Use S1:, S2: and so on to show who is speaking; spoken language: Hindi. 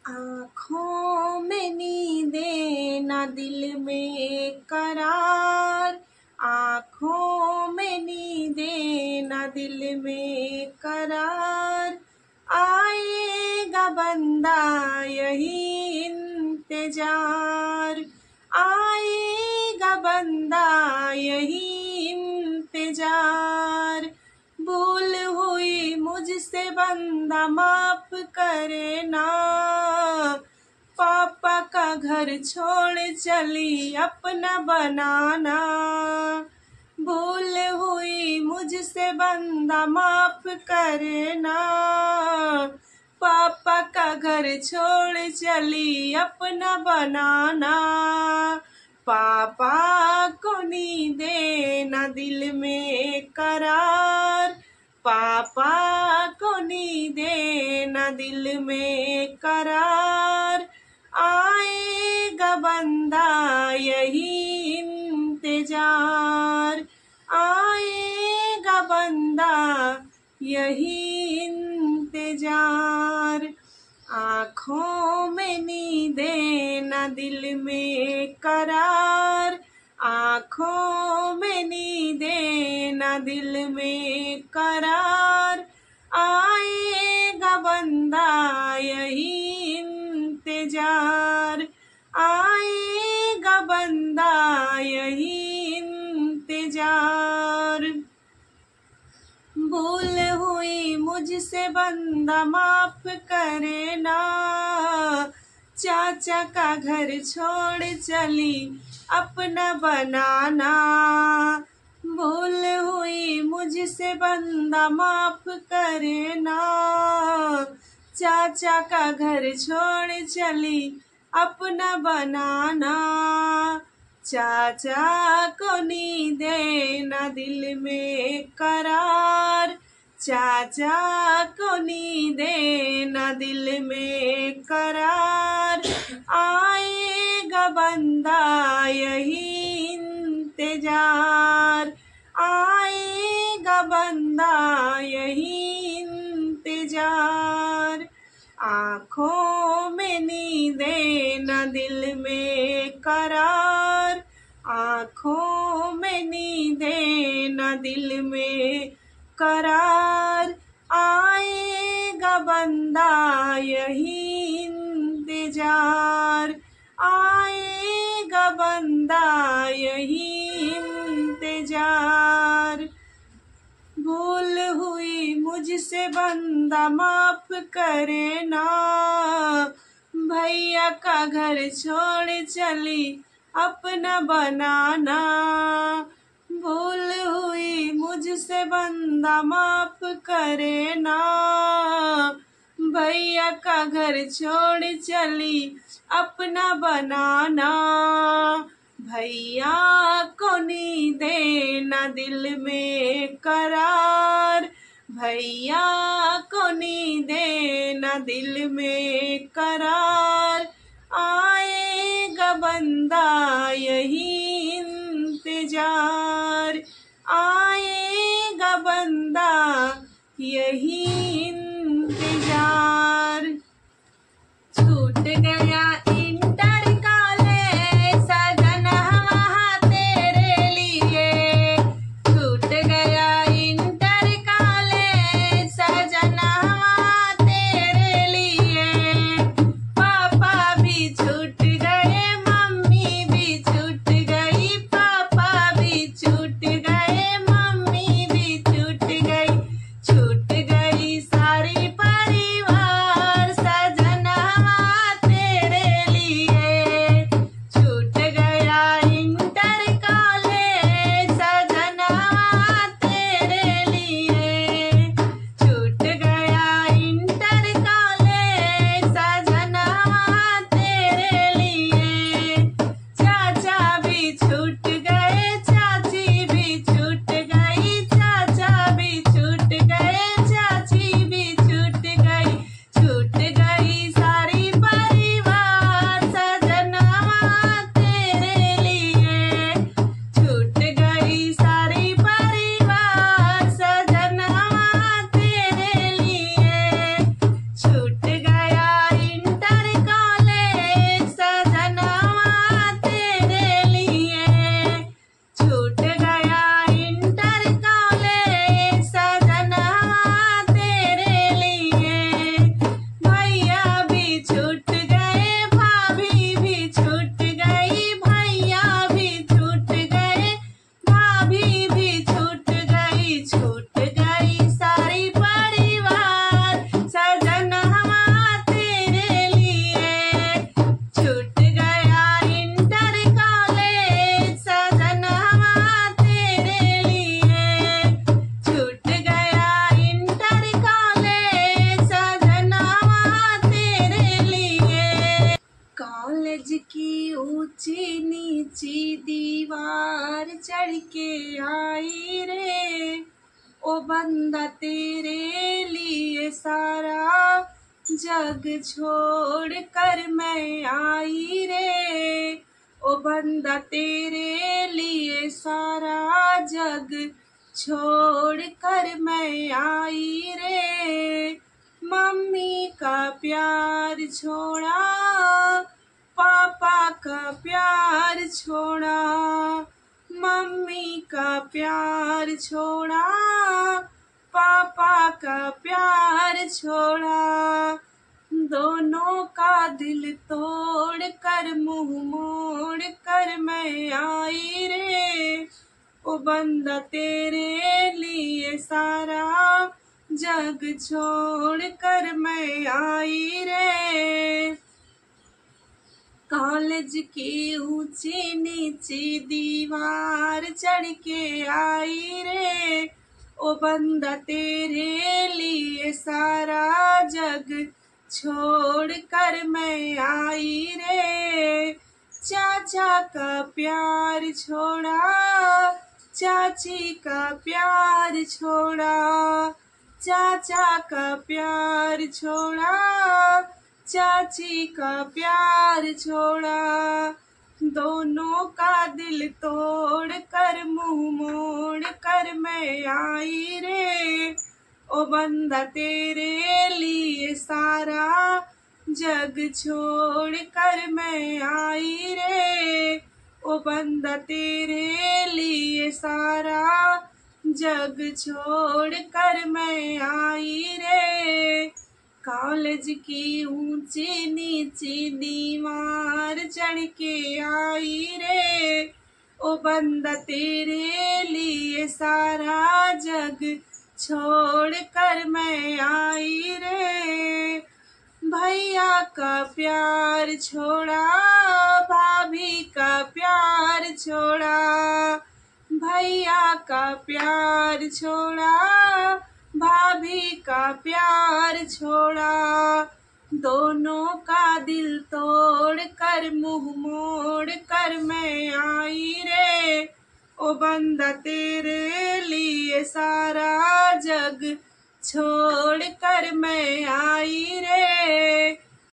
S1: आँखों में नींदें ना दिल में करार, आँखों में नींदें ना दिल में करार, आएगा बंदा यही इंतजार, आएगा बंदा यही इंतजार। भूल हुई मुझसे बंदा माफ करे ना, पापा का घर छोड़ चली अपना बनाना। भूल हुई मुझसे बंदा माफ करे ना, पापा का घर छोड़ चली अपना बनाना। पापा को नींदें ना दिल में करार, पापा को नींदें ना दिल में करार, आएगा बंदा यही इंतजार, आएगा बंदा यही इंतजार। आँखों में नींदें ना दिल में करार, आँखों में नींदें ना दिल में करार, आएगा बंदा यही इंतजार, आएगा बंदा यही इंतजार। भूल हुई मुझसे बंदा माफ करे ना, चाचा का घर छोड़ चली अपना बनाना। भूल हुई मुझसे बंदा माफ करे ना, चाचा का घर छोड़ चली अपना बनाना। चाचा को नींदें ना दिल में करार, चाचा को नींदें ना दिल में करार, आएगा बंदा यही इंतजार, आएगा बंदा यही इंतजार। आँखों में नींदें ना दिल में करार, आँखों में नींदें ना दिल में करार, आएगा बंदा यही इंतजार, आएगा बंदा यही इंतजार। भूल हुई मुझसे बंदा माफ करे ना, भैया का घर छोड़ चली अपना बनाना। भूल हुई मुझसे बंदा माफ करे ना, भैया का घर छोड़ चली अपना बनाना। भैया को नींदें ना दिल में करार, भैया को नींदें ना दिल में करार, आएगा बंदा यही इंतजार, आएगा बंदा यही इंतजार। छूट गया इंटर कॉलेज सजनवा तेरे लिए, छूट गया इंटर कॉलेज सजनवा तेरे लिए। पापा भी छूट गए, मम्मी भी छूट चढ़ के आई रे। ओ बंदा तेरे लिए सारा जग छोड़ कर मैं आई रे। ओ बंदा तेरे लिए सारा जग छोड़ कर मैं आई रे। मम्मी का प्यार छोड़ा, पापा का प्यार छोड़ा, मम्मी का प्यार छोड़ा, पापा का प्यार छोड़ा। दोनों का दिल तोड़ कर मुंह मोड़ कर मैं आई रे। ओ बंदा तेरे लिए सारा जग छोड़ कर मैं आई रे। कॉलेज की ऊंची नीची दीवार चढ़ के आई रे। ओ बंदा तेरे लिए सारा जग छोड़ कर मैं आई रे। चाचा का प्यार छोड़ा, चाची का प्यार छोड़ा, चाचा का प्यार छोड़ा, चाची का प्यार छोड़ा। दोनों का दिल तोड़ कर मुंह मोड़ कर मैं आई रे। ओ बंदा तेरे लिए सारा जग छोड़ कर मैं आई रे। ओ बंदा तेरे लिए सारा जग छोड़ कर मैं आई रे। कॉलेज की ऊंची नीची दीवार चढ़ के आई रे। ओ बंदा तेरे लिए सारा जग छोड़ कर मैं आई रे। भैया का प्यार छोड़ा, भाभी का प्यार छोड़ा, भैया का प्यार छोड़ा, भाभी का प्यार छोड़ा। दोनों का दिल तोड़ कर मुंह मोड़ कर मैं आई रे। ओ बंदा तेरे लिए सारा जग छोड़ कर मैं आई रे।